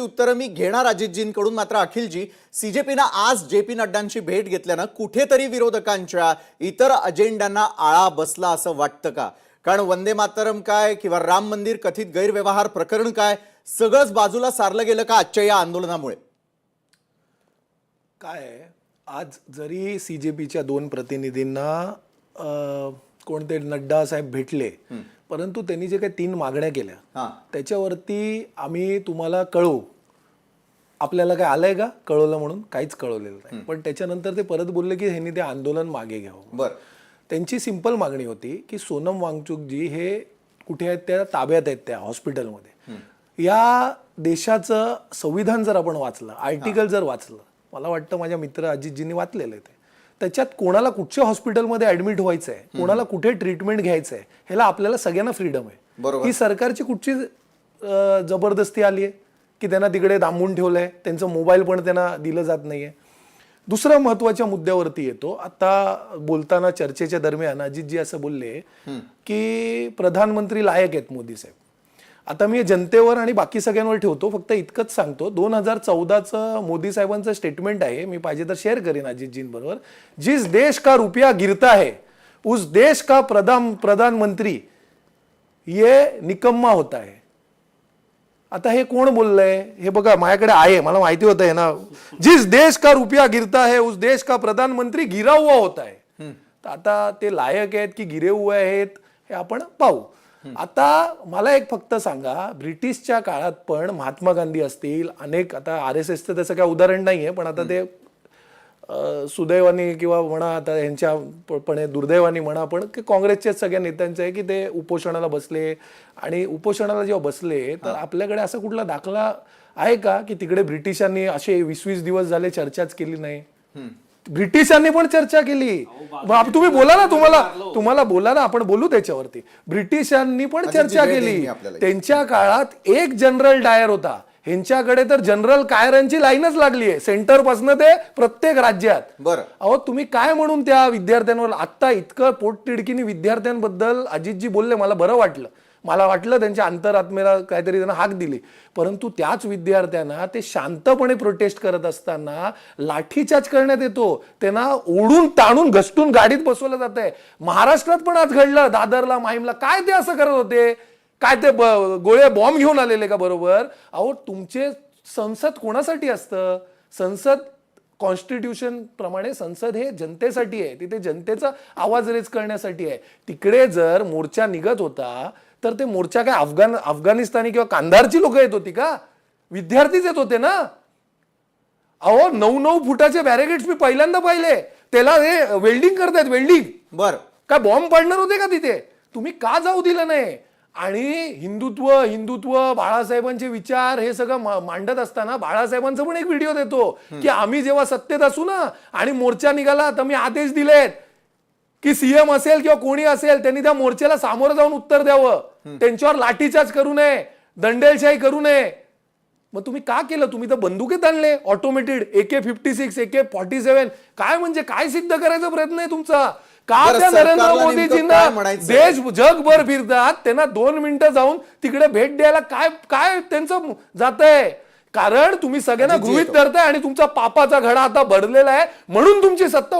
उत्तरं मी घेणार अजितजींकडून. मात्र अखिलजी, सीजेपीनं आज जेपी नड्डांची भेट घेतल्यानं कुठेतरी विरोधकांच्या इतर अजेंड्यांना आळा बसला असं वाटतं का? कारण वंदे मातरम काय किंवा राम मंदिर कथित गैरव्यवहार प्रकरण काय, सगळंच बाजूला सारलं गेलं का आजच्या या आंदोलनामुळे? काय आज जरी सीजेपीच्या 2 प्रतिनिधींना कोणते नड्डा साहेब भेटले, परंतु त्यांनी जे काही 3 मागण्या केल्या त्याच्यावरती आम्ही तुम्हाला कळवू, आपल्याला काय आलंय का कळवलं म्हणून? काहीच कळवलेलं नाही. पण त्याच्यानंतर ते परत बोलले की ह्यांनी ते आंदोलन मागे घ्यावं. बरं, त्यांची सिंपल मागणी होती की सोनम वांगचुक जी हे कुठे आहेत, त्या ताब्यात आहेत त्या हॉस्पिटलमध्ये. या देशाचं संविधान जर आपण वाचलं, आर्टिकल जर वाचलं, मला वाटतं माझ्या मित्र अजितजींनी वाचलेलं आहे, त्याच्यात कोणाला कुठच्या हॉस्पिटलमध्ये ऍडमिट व्हायचं आहे, कोणाला कुठे ट्रीटमेंट घ्यायचं आहे, ह्याला आपल्याला सगळ्यांना फ्रीडम आहे. ही सरकारची कुठची जबरदस्ती आली आहे की त्यांना तिकडे दांबून ठेवलंय, त्यांचं मोबाईल पण त्यांना दिलं जात नाहीये. दुसऱ्या महत्वाच्या मुद्द्यावरती येतो. आता बोलताना चर्चेच्या दरम्यान अजितजी असं बोलले की प्रधानमंत्री लायक आहेत मोदी साहेब. आता मी जनतेवर आणि बाकी सगळ्यांवर ठेवतो, फक्त इतकंच सांगतो, 2014चं मोदी साहेबांचं स्टेटमेंट आहे, मी पाहिजे तर शेअर करेन अजितजींबरोबर. जिस देश का रुपया गिरता है उस देश का प्रधानमंत्री ये निकम्मा होता है. आता हे कोण बोललंय हे बघा, माझ्याकडे आहे, मला माहिती होतं आहे ना. जिस देश का रुपया गिरता है उस देश का प्रधानमंत्री गिरा हुआ होता है. तर आता ते लायक आहेत की गिरे हुए आहेत हे आपण पाहू. आता मला एक फक्त सांगा, ब्रिटिशच्या काळात पण महात्मा गांधी असतील, अनेक, आता RSSचं त्याचं काय उदाहरण नाहीये, पण आता ते सुदैवाने किंवा म्हणा आता यांच्या दुर्दैवाने म्हणा, पण काँग्रेसच्या सगळ्या नेत्यांचं आहे की ते उपोषणाला बसले. आणि उपोषणाला जेव्हा बसले तर आपल्याकडे असा कुठला दाखला आहे का की तिकडे ब्रिटिशांनी असे 20-20 दिवस झाले चर्चाच केली नाही? ब्रिटिशांनी पण चर्चा केली. तुम्ही बोला ना, तुम्हाला बोला ना, आपण बोलू त्याच्यावरती. ब्रिटिशांनी पण चर्चा केली. त्यांच्या काळात एक जनरल डायर होता, ह्यांच्याकडे तर जनरल कायरांची लाईनच लागली आहे सेंटर पासून ते प्रत्येक राज्यात. बरं, अहो तुम्ही काय म्हणून त्या विद्यार्थ्यांवर आता इतकं पोटतिडकीने विद्यार्थ्यांबद्दल अजितजी बोलले, मला बरं वाटलं. मला वाटलं त्यांच्या अंतरात्मेला काहीतरी त्यांना हाक दिली, परंतु त्याच विद्यार्थ्यांना ते शांतपणे प्रोटेस्ट करत असताना लाठीचार्ज करण्यात येतो, त्यांना ओढून ताणून घसटून गाडीत बसवलं जात आहे. महाराष्ट्रात पण आज घडलं, दादरला, माहीमला. काय ते असं करत होते? काय ते गोळे बॉम्ब घेऊन आलेले का बरोबर? अहो तुमचे संसद कोणासाठी असतं? संसद कॉन्स्टिट्यूशन प्रमाणे संसद हे जनतेसाठी आहे, तिथे जनतेचा आवाज रेज करण्यासाठी आहे. तिकडे जर मोर्चा निघत होता तर ते मोर्चा काय अफगाणिस्तानी किंवा कांधारची लोक येत होती का? विद्यार्थीच येत होते ना. अहो 9-9 फुटाचे बॅरिकेड्स मी पहिल्यांदा पाहिले, त्याला हे वेल्डिंग करतायत, वेल्डिंग. बरं, काय बॉम्ब पाडणार होते का तिथे? तुम्ही का जाऊ दिलं नाही? आणि हिंदुत्व बाळासाहेबांचे विचार हे सगळं मांडत असताना बाळासाहेबांचा पण एक व्हिडिओ देतो की आम्ही जेव्हा सत्तेत असू ना आणि मोर्चा निघाला तर मी आदेश दिलेत की सीएम असेल किंवा कोणी असेल त्यांनी त्या मोर्चाला सामोरं जाऊन उत्तर द्यावं, त्यांच्यावर लाठीचार्ज करू नये, दंडेलशाही करू नये. मग तुम्ही का केलं? तुम्ही तर बंदुकीत आणले, ऑटोमेटेड AK-56, AK-47. काय म्हणजे काय सिद्ध करायचा प्रयत्न आहे तुमचा? का त्या नरेंद्र मोदीजींना देश जगभर फिरतात, त्यांना 2 मिनिटं जाऊन तिकडे भेट द्यायला काय काय त्यांचं जात आहे? कारण तुम्ही सगळ्यांना गृहीत धरताय आणि तुमचा पापाचा घडा आता भरलेला आहे, म्हणून तुमची सत्ता